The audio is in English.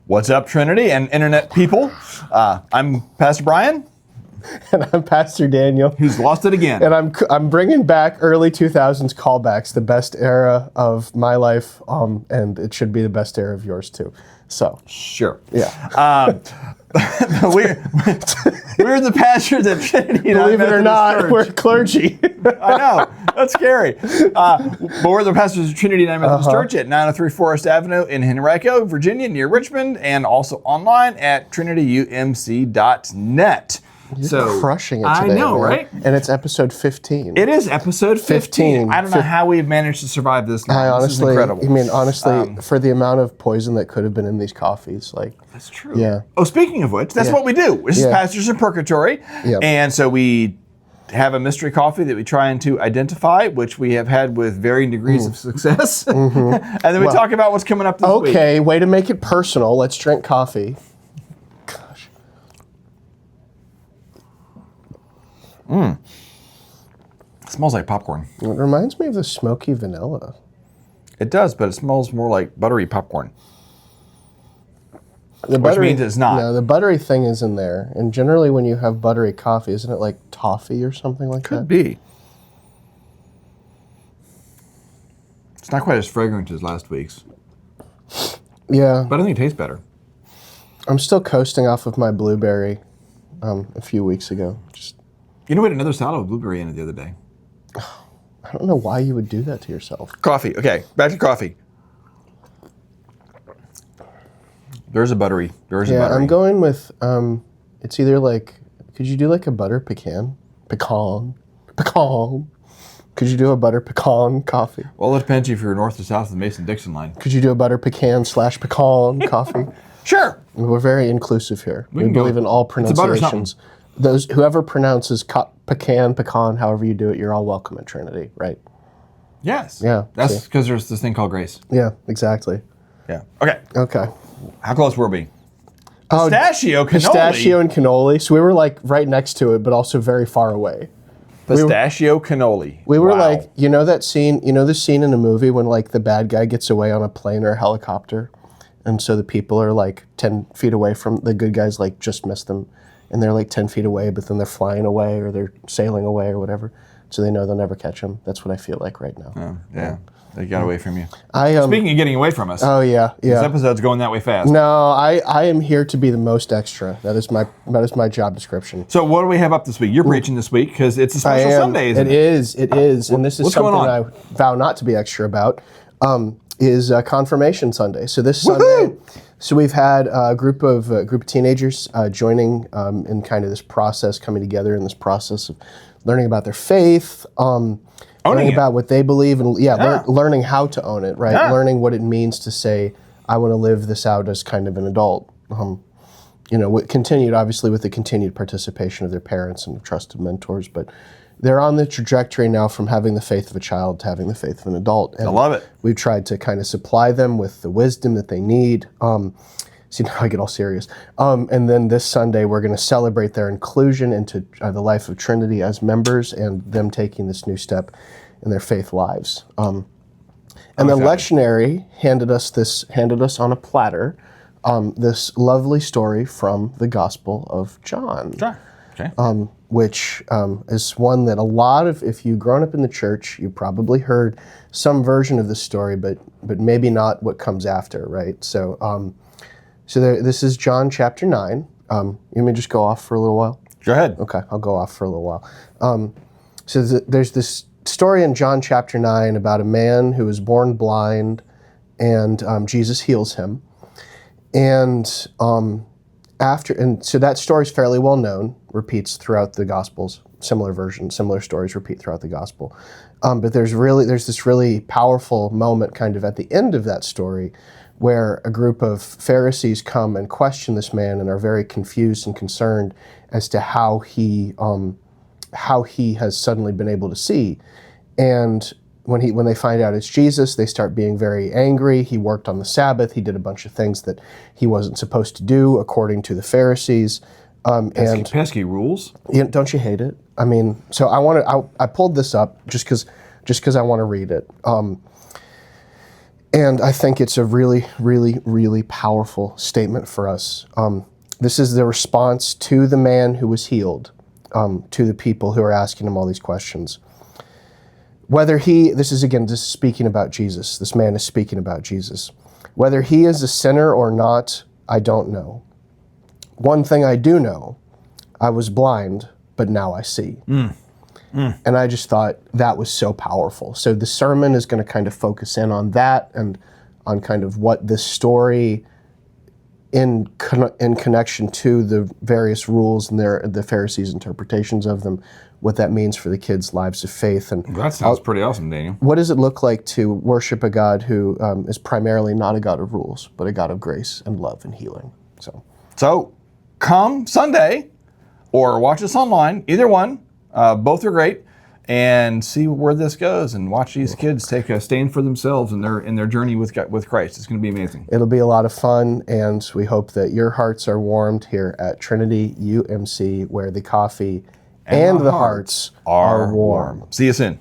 What's up, Trinity and internet people? I'm Pastor Brian. And I'm Pastor Daniel. Who's lost it again. And I'm bringing back early 2000s callbacks, the best era of my life, and it should be the best era of yours too. So sure. Yeah. We're the pastors at Trinity. Believe it or not, we're clergy. I know. That's scary. But we're the pastors of Trinity United Methodist Church at 903 Forest Avenue in Henrico, Virginia, near Richmond, and also online at trinityumc.net. You're crushing it today. I know, man. right? And it's episode 15. It is episode 15. I don't know how we've managed to survive this long. This is incredible. For the amount of poison that could have been in these coffees, that's true. Yeah. Oh, speaking of which, that's what we do. This is Pastors in Perkatory. Yep. And so we have a mystery coffee that we try to identify, which we have had with varying degrees of success. And then we talk about what's coming up this week. Okay, way to make it personal. Let's drink coffee. Gosh. It smells like popcorn. It reminds me of the smoky vanilla. It does, but it smells more like buttery popcorn. Which means it's not. No, the buttery thing is in there. And generally when you have buttery coffee, isn't it like toffee or something like that? Could be. It's not quite as fragrant as last week's. Yeah. But I think it tastes better. I'm still coasting off of my blueberry a few weeks ago. You know, we had another salad with blueberry in it the other day. I don't know why you would do that to yourself. Coffee. Okay, back to coffee. There's a buttery. Yeah, I'm going with, it's either like, could you do like a butter pecan? Pecan. Could you do a butter pecan coffee? Well, it depends if you're north or south of the Mason-Dixon line. Could you do a butter pecan/pecan coffee? Sure. We're very inclusive here. We believe in all pronunciations. Whoever pronounces pecan, however you do it, you're all welcome at Trinity, right? Yes. Yeah. That's because there's this thing called grace. Yeah, exactly. Yeah. Okay. How close were we? Pistachio cannoli. Pistachio and cannoli. So we were like right next to it, but also very far away. Pistachio cannoli. We were like, you know that scene, the scene in a movie when like the bad guy gets away on a plane or a helicopter, and so the people are like 10 feet away from the good guys, like just missed them, and they're like 10 feet away, but then they're flying away or they're sailing away or whatever, so they know they'll never catch them. That's what I feel like right now. Oh, yeah. They got away from you. Speaking of getting away from us. Oh yeah. This episode's going that way fast. No, I am here to be the most extra. That is my job description. So what do we have up this week? You're preaching this week because it's a special Sunday, isn't it? It is, and this is something I vow not to be extra about. Is Confirmation Sunday. So this Sunday, so we've had a group of teenagers joining in kind of this process, coming together in this process of learning about their faith. Learning about what they believe and learning how to own it, right? Yeah. Learning what it means to say, I want to live this out as kind of an adult. Continued obviously with the continued participation of their parents and trusted mentors, but they're on the trajectory now from having the faith of a child to having the faith of an adult. And I love it. We've tried to kind of supply them with the wisdom that they need. See, now I get all serious. And then this Sunday, we're going to celebrate their inclusion into the life of Trinity as members and them taking this new step in their faith lives. And the lectionary handed us on a platter this lovely story from the Gospel of John. Sure. Okay. Which is one that if you've grown up in the church, you probably heard some version of this story, but maybe not what comes after, right? So this is John chapter 9. You want me to just go off for a little while? Go ahead. Okay, I'll go off for a little while. There's this story in John chapter 9 about a man who was born blind, and Jesus heals him. And so that story is fairly well known, repeats throughout the Gospels. Similar stories repeat throughout the Gospel. But there's this really powerful moment kind of at the end of that story where a group of Pharisees come and question this man and are very confused and concerned as to how he has suddenly been able to see. And when they find out it's Jesus, they start being very angry. He worked on the Sabbath. He did a bunch of things that he wasn't supposed to do according to the Pharisees. Pesky rules. Don't you hate it? I mean, so I pulled this up just because I want to read it. And I think it's a really, really, really powerful statement for us. This is the response to the man who was healed, to the people who are asking him all these questions. This is speaking about Jesus. This man is speaking about Jesus. Whether he is a sinner or not, I don't know. One thing I do know, I was blind, but now I see. And I just thought that was so powerful. So the sermon is going to kind of focus in on that and on kind of what this story in connection to the various rules and the Pharisees' interpretations of them, what that means for the kids' lives of faith. And That sounds pretty awesome, Daniel. what does it look like to worship a God who is primarily not a God of rules, but a God of grace and love and healing? So come Sunday or watch us online, either one. Both are great, and see where this goes, and watch these kids take a stand for themselves in their journey with Christ. It's going to be amazing. It'll be a lot of fun, and we hope that your hearts are warmed here at Trinity UMC, where the coffee and the hearts are warm. See you soon.